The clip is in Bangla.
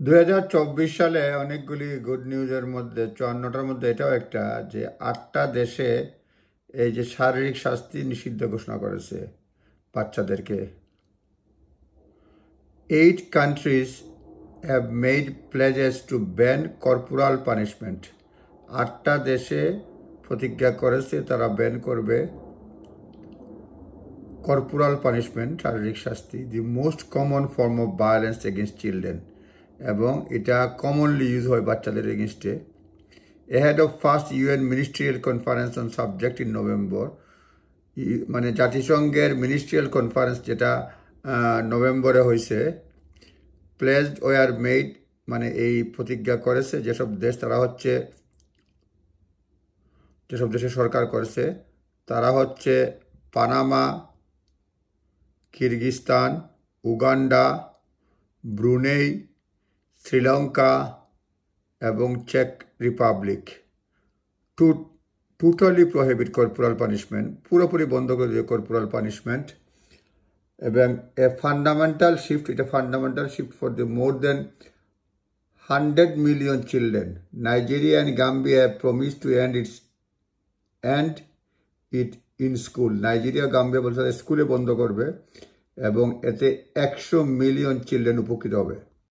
2024 সালে অনেকগুলি গুড নিউজের মধ্যে 54টার মধ্যে এটাও একটা যে 8টা দেশে এই যে শারীরিক শাস্তি নিষিদ্ধ ঘোষণা করেছে বাচ্চাদেরকে। 8 countries have made pledges to ban corporal punishment. 8টা দেশে প্রতিজ্ঞা করেছে তারা ব্যান করবে কর্পোরাল পানিশমেন্ট, শারীরিক শাস্তি, the most common form of violence against children, এবং এটা কমনলি ইউজ হয় বাচ্চাদের এগেনস্টে। ahead of first UN ministerial conference on subject in November, মানে জাতিসংঘের মিনিস্ট্রিয়াল কনফারেন্স যেটা নভেম্বরে হয়েছে, প্লেজড ওয়ার মেড, মানে এই প্রতিজ্ঞা করেছে যেসব দেশ, তারা হচ্ছে যেসব দেশের সরকার করেছে তারা হচ্ছে Panama, Kyrgyzstan, Uganda, Brunei, Sri Lanka এবং চেক Republic. To totally prohibit corporal punishment, পুরোপুরি বন্ধ করে দিয়ে কর্পোরাল পানিশমেন্ট। এবং এ ফান্ডামেন্টাল শিফট, এটা fundamental shift for the more than 100 million children. Nigeria and Gambia have promised to end it in school. Nigeria Gambia বলছে স্কুলে বন্ধ করবে এবং এতে 100 মিলিয়ন চিলড্রেন উপকৃত হবে।